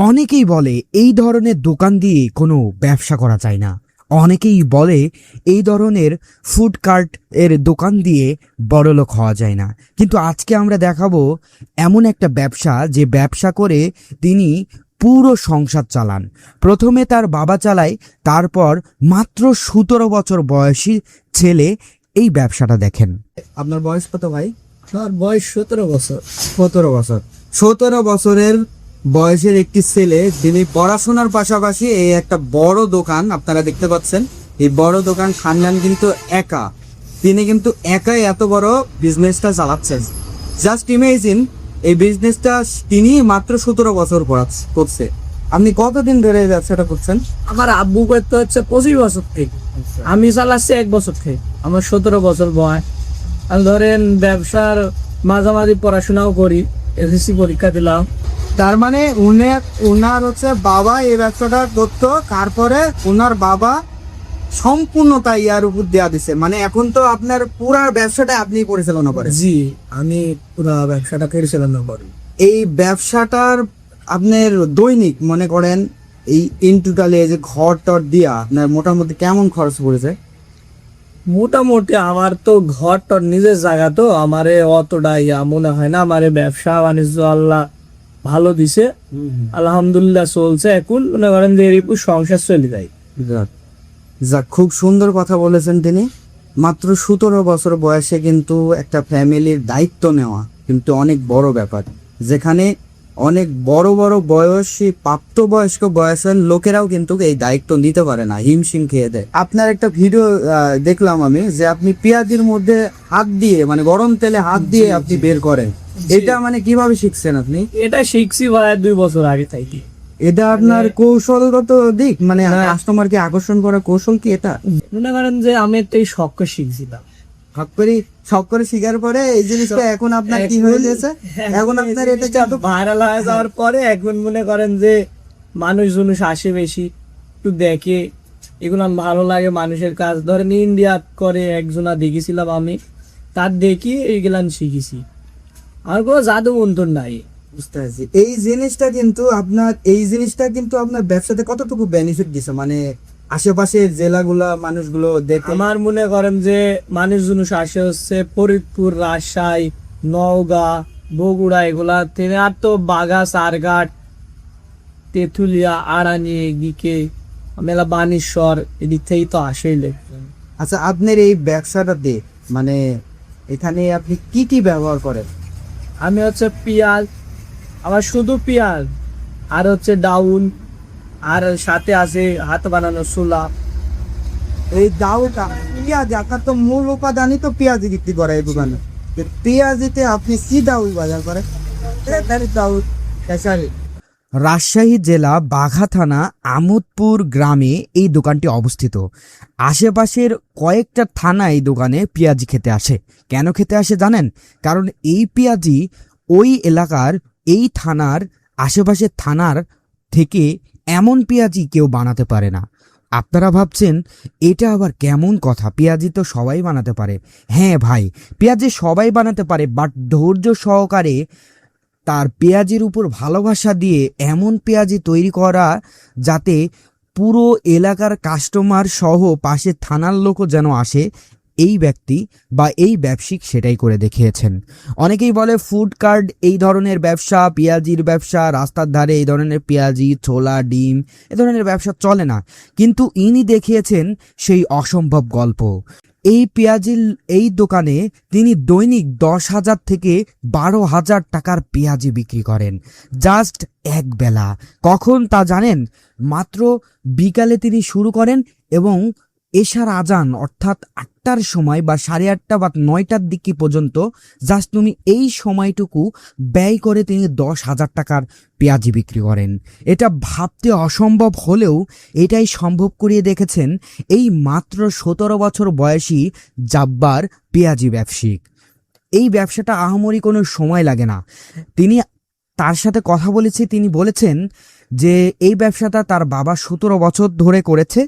অনেকেই বলে এই ধরনের দোকান দিয়ে কোনো ব্যবসা করা যায় না। অনেকেই বলে এই ধরনের ফুড কার্ট এর দোকান দিয়ে বড়লোক হওয়া যায় না। কিন্তু আজকে আমরা দেখাবো এমন একটা ব্যবসা, যে ব্যবসা করে তিনি পুরো সংসার চালান। প্রথমে তার বাবা চালায়, তারপর মাত্র 17 বছর বয়সী ছেলে এই ব্যবসাটা দেখেন। আপনার বয়স কত ভাই? আমার বয়স 17 বছর। 17 বছর। 17 বছরের বয়সের একটি ছেলে, তিনি পড়াশোনার পাশাপাশি এই একটা বড় দোকান আপনারা দেখতে পাচ্ছেন। এই বড় দোকান খানদান কিন্তু একা, তিনি কিন্তু একাই এত বড় বিজনেসটা চালাচ্ছেন। জাস্ট ইমেজিন, এই বিজনেসটা তিনি মাত্র 17 বছর করছে। আপনি কতদিন ধরে এই ব্যবসাটা করছেন? আমার আব্বু করতে হচ্ছে 25 বছর থেকে, আমি চালাচ্ছি 1 বছর থেকে। আমার 17 বছর বয়স। আর ধরেন ব্যবসার মাঝামাঝি পড়াশোনাও করি, এসএসসি পরীক্ষা দিলাম। তার মানে উনার হচ্ছে বাবা এই ব্যবসাটা করতো, তারপরে উনার বাবা সম্পূর্ণতা ইয়ার উপর দেওয়া দিছে। মানে এখন তো আপনার পুরা ব্যবসাটা আপনি পরিচালনা করেন। জি, আমি পুরো ব্যবসাটা পরিচালনা করি। এই ব্যবসাটার আপনার দৈনিক মনে করেন এই ইন টোটালি এই যে ঘর টর দিয়া আপনার মোটামুটি কেমন খরচ পড়েছে? মোটামুটি আমার তো ঘর টর নিজের জায়গা, তো আমারে অতটা মনে হয় না। আমারে ব্যবসা বাণিজ্য আল্লাহ ভালো দিছে, আলহামদুলিল্লাহ চলছে। এখন মনে করেন যে এরকম সংসার চলে যায়। যাক, খুব সুন্দর কথা বলেছেন তিনি। মাত্র 17 বছর বয়সে কিন্তু একটা ফ্যামিলির দায়িত্ব নেওয়া কিন্তু অনেক বড় ব্যাপার, যেখানে অনেক বড় বড় বয়সী প্রাপ্তবয়স্ক বয়সের লোকেরাও কিন্তু এই দায়িত্ব নিতে পারে না, হিমশিম খেয়ে দেয়। আপনার একটা ভিডিও দেখলাম আমি, যে আপনি পেঁয়াজির মধ্যে হাত দিয়ে, মানে গরম তেলে হাত দিয়ে আপনি বের করেন। এটা মানে কিভাবে শিখছেন আপনি? এটা শিখছি ভাই 2 বছর আগে থেকে। এটা আপনার কৌশলগত দিক, মানে কাস্টমারকে আকর্ষণ করার কৌশল কি এটা? মনে করেন যে আমি একটা শখ করে শিখছিলাম, শখ করে শিখার পরে এই জিনিসটা এখন আপনার কি হয়ে গেছে? এখন আপনার এটা যত ভাইরাল হয়ে যাওয়ার পরে এখন মনে করেন যে মানুষজন আসে বেশি, একটু দেখে, এগুলো আমার ভালো লাগে। মানুষের কাজ ধরেন ইন্ডিয়া করে একজনা দেখেছিলাম আমি, তার দেখি এইগুলা শিখেছি। আর কোনো জাদু মন্তর নাই। বুঝতে পারছি। এই জিনিসটা কিন্তু আপনার ব্যবসাতে কতটুকু বেনিফিট দিছে, মানে আশেপাশের জেলাগুলা মানুষগুলো দেখে? আমার মনে করেন যে মানুষজন আসে হচ্ছে ফরিদপুর, রাজশাহী, নওগাঁ, বগুড়া, এগুলা থেকে। আর তো বাগা, সারঘাট, তেঁতুলিয়া, আড়ানি, এদিকে মেলা বানেশ্বর, এদিক থেকেই তো আসেই লোকজন। আচ্ছা, আপনার এই ব্যবসাটাতে মানে এখানে আপনি কি কি ব্যবহার করেন? আমি হচ্ছে পেঁয়াজ, আমার শুধু পেঁয়াজ, আর হচ্ছে ডাউন, আর সাথে আছে হাত বানানো ছোলা। এই দাউটা পেঁয়াজ, আপনার তো মূল উপাদানই তো পেঁয়াজি বিক্রি করে এই দোকানে। পেঁয়াজিতে আপনি কি দাউল বাজার করেন? রাজশাহী জেলা বাঘা থানা আমোদপুর গ্রামে এই দোকানটি অবস্থিত। আশেপাশের কয়েকটা থানা এই দোকানে পেঁয়াজি খেতে আসে। কেন খেতে আসে জানেন? কারণ এই পেঁয়াজি ওই এলাকার, এই থানার, আশেপাশের থানার থেকে এমন পেঁয়াজি কেউ বানাতে পারে না। আপনারা ভাবছেন এটা আবার কেমন কথা, পেঁয়াজি তো সবাই বানাতে পারে। হ্যাঁ ভাই, পেঁয়াজি সবাই বানাতে পারে, বাট ধৈর্য সহকারে তার পেঁয়াজির উপর ভালোবাসা দিয়ে এমন পেঁয়াজি তৈরি করা যাতে পুরো এলাকার কাস্টমার সহ পাশের থানার লোকও যেন আসে, এই ব্যক্তি বা এই ব্যবসায়িক সেটাই করে দেখিয়েছেন। অনেকেই বলে ফুড কার্ট এই ধরনের ব্যবসা, পেঁয়াজির ব্যবসা, রাস্তার ধারে এই ধরনের পেঁয়াজি, ছোলা, ডিম এ ধরনের ব্যবসা চলে না, কিন্তু ইনি দেখিয়েছেন সেই অসম্ভব গল্প। এই পেঁয়াজির এই দোকানে তিনি দৈনিক 10,000 থেকে 12,000 টাকার পেঁয়াজি বিক্রি করেন, জাস্ট এক বেলা। কখন তা জানেন? মাত্র বিকালে তিনি শুরু করেন এবং এশার আজান অর্থাৎ 8টার সময় বা 8:30 বা 9টার দিকে পর্যন্ত জাস্ট তুমি এই সময়টুকু ব্যয় করে তিনি 10,000 টাকার পেঁয়াজি বিক্রি করেন। এটা ভাবতে অসম্ভব হলেও এটাই সম্ভব করিয়ে দেখেছেন এই মাত্র 17 বছর বয়সী জাব্বার পেঁয়াজি ব্যবসায়িক। এই ব্যবসাটা আহামরি কোনো সময় লাগে না। তিনি তার সাথে কথা বলেছি, তিনি বলেছেন যে এই ব্যবসাটা তার বাবা 17 বছর ধরে করেছে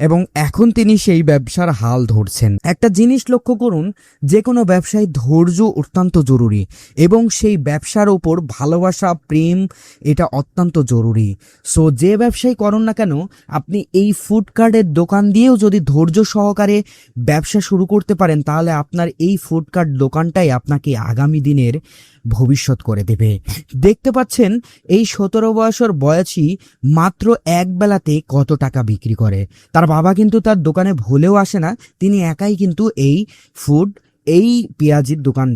এবং এখন তিনি সেই ব্যবসার হাল ধরছেন। একটা জিনিস লক্ষ্য করুন, যে কোনো ব্যবসায় ধৈর্য অত্যন্ত জরুরি এবং সেই ব্যবসার উপর ভালোবাসা, প্রেম এটা অত্যন্ত জরুরি। সো যে ব্যবসায় করুন না কেন, আপনি এই ফুড কার্টের দোকান দিয়েও যদি ধৈর্য সহকারে ব্যবসা শুরু করতে পারেন, তাহলে আপনার এই ফুড কার্ট দোকানটাই আপনাকে আগামী দিনের ভবিষ্যৎ করে দেবে। দেখতে পাচ্ছেন এই 17 বছর বয়সী মাত্র এক বেলাতে কত টাকা বিক্রি করে। তার বাবা কিন্তু তার দোকানে ভুলেও আসে না, তিনি একাই কিন্তু এই পেঁয়াজির দোকান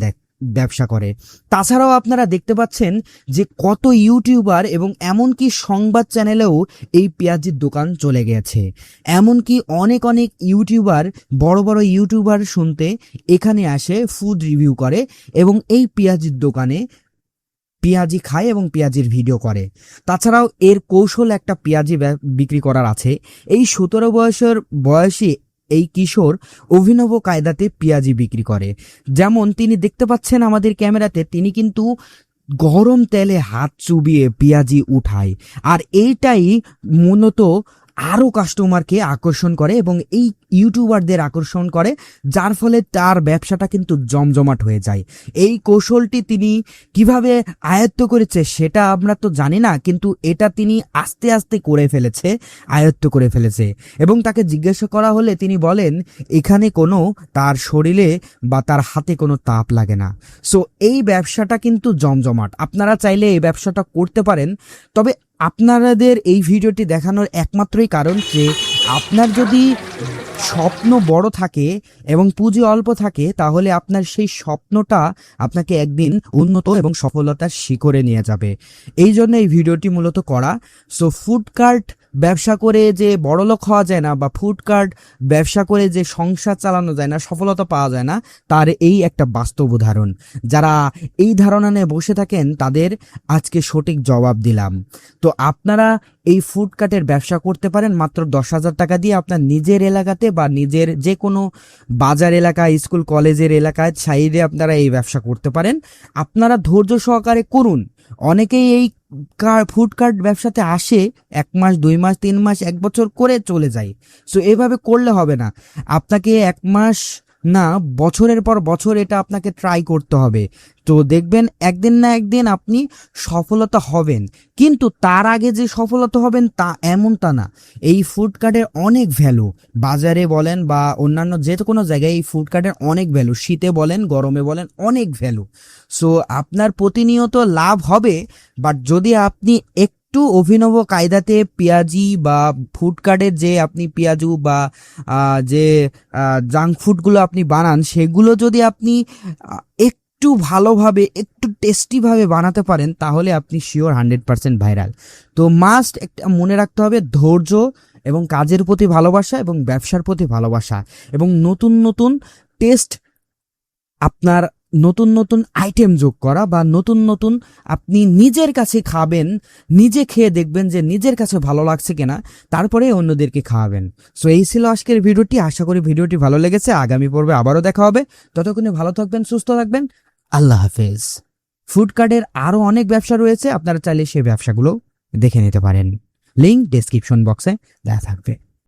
ব্যবসা করে। তাছাড়াও আপনারা দেখতে পাচ্ছেন যে কত ইউটিউবার এবং এমনকি সংবাদ চ্যানেলেও এই পেঁয়াজির দোকান চলে গেছে। এমনকি অনেক অনেক ইউটিউবার, বড় বড় ইউটিউবার শুনতে এখানে আসে, ফুড রিভিউ করে এবং এই পেঁয়াজির দোকানে পেঁয়াজি খায় এবং পেঁয়াজির ভিডিও করে। তাছাড়াও এর কৌশল একটা পেঁয়াজি বিক্রি করার আছে। এই 17 বছর বয়সী এই কিশোর অভিনব কায়দাতে পেঁয়াজি বিক্রি করে। যেমন তিনি দেখতে পাচ্ছেন আমাদের ক্যামেরাতে, তিনি কিন্তু গরম তেলে হাত চুবিয়ে পেঁয়াজি উঠায়, আর এইটাই মূলত আরও কাস্টমারকে আকর্ষণ করে এবং এই ইউটিউবারদের আকর্ষণ করে, যার ফলে তার ব্যবসাটা কিন্তু জমজমাট হয়ে যায়। এই কৌশলটি তিনি কিভাবে আয়ত্ত করেছে সেটা আমরা তো জানি না, কিন্তু এটা তিনি আস্তে আস্তে করে ফেলেছে, আয়ত্ত করে ফেলেছে। এবং তাকে জিজ্ঞাসা করা হলে তিনি বলেন এখানে কোনো তার শরীরে বা তার হাতে কোনো তাপ লাগে না। সো এই ব্যবসাটা কিন্তু জমজমাট, আপনারা চাইলে এই ব্যবসাটা করতে পারেন। তবে আপনাদের এই ভিডিওটি দেখানোর একমাত্রই কারণ যে আপনার যদি স্বপ্ন বড় থাকে এবং পুঁজি অল্প থাকে, তাহলে আপনার সেই স্বপ্নটা আপনাকে একদিন উন্নত এবং সফলতার শিখরে নিয়ে যাবে। এই জন্য এই ভিডিওটি মূলত করা। সো ফুড কার্ট ব্যবসা করে যে বড়লোক হওয়া যায় না, বা ফুড কার্ট ব্যবসা করে যে সংসার চালানো যায় না, সফলতা পাওয়া যায় না, তার এই একটা বাস্তব উদাহরণ। যারা এই ধারণা নিয়ে বসে থাকেন তাদের আজকে সঠিক জবাব দিলাম। তো আপনারা এই ফুড কার্টের ব্যবসা করতে পারেন মাত্র 10,000 টাকা দিয়ে আপনার নিজের এলাকাতে বা নিজের যে কোনো বাজার এলাকায়, স্কুল কলেজের এলাকায় সাইডে আপনারা এই ব্যবসা করতে পারেন। আপনারা ধৈর্য সহকারে করুন। অনেকেই এই ফুড কার্ট ব্যবসাতে আসে 1 মাস, 2 মাস, 3 মাস, 1 বছর করে চলে যায়। সো এভাবে করলে হবে না, আপনাকে 1 মাস না, বছরের পর বছর এটা আপনাকে ট্রাই করতে হবে। তো দেখবেন একদিন না একদিন আপনি সফলতা হবেন। কিন্তু তার আগে যে সফলতা হবেন তা এমনটা না। এই ফুড কার্টের অনেক ভ্যালু, বাজারে বলেন বা অন্যান্য যে কোনো জায়গায় এই ফুড কার্টের অনেক ভ্যালু, শীতে বলেন গরমে বলেন অনেক ভ্যালু। সো আপনার প্রতিনিয়ত লাভ হবে, বাট যদি আপনি একটু অভিনব কায়দাতে পেঁয়াজি বা ফুড কার্টের যে আপনি পেঁয়াজু বা যে জাঙ্ক ফুডগুলো আপনি বানান, সেগুলো যদি আপনি একটু ভালোভাবে, একটু টেস্টিভাবে বানাতে পারেন, তাহলে আপনি শিওর 100% ভাইরাল। তো মাস্ট একটা মনে রাখতে হবে, ধৈর্য এবং কাজের প্রতি ভালোবাসা এবং ব্যবসার প্রতি ভালোবাসা এবং নতুন নতুন টেস্ট, আপনার নতুন নতুন আইটেম যোগ করা বা নতুন নতুন আপনি নিজের কাছে খাবেন, নিজে খেয়ে দেখবেন যে নিজের কাছে ভালো লাগছে কিনা, তারপরে অন্যদেরকে খাওয়াবেন। সো এই ছিল আজকের ভিডিওটি। আশা করি ভিডিওটি ভালো লেগেছে। আগামী পর্বে আবারও দেখা হবে। ততক্ষণে ভালো থাকবেন, সুস্থ থাকবেন। আল্লাহ হাফেজ। ফুড কার্টের আরও অনেক ব্যবসা রয়েছে, আপনারা চাইলে সেই ব্যবসাগুলো দেখে নিতে পারেন। লিঙ্ক ডেসক্রিপশন বক্সে দেওয়া থাকবে।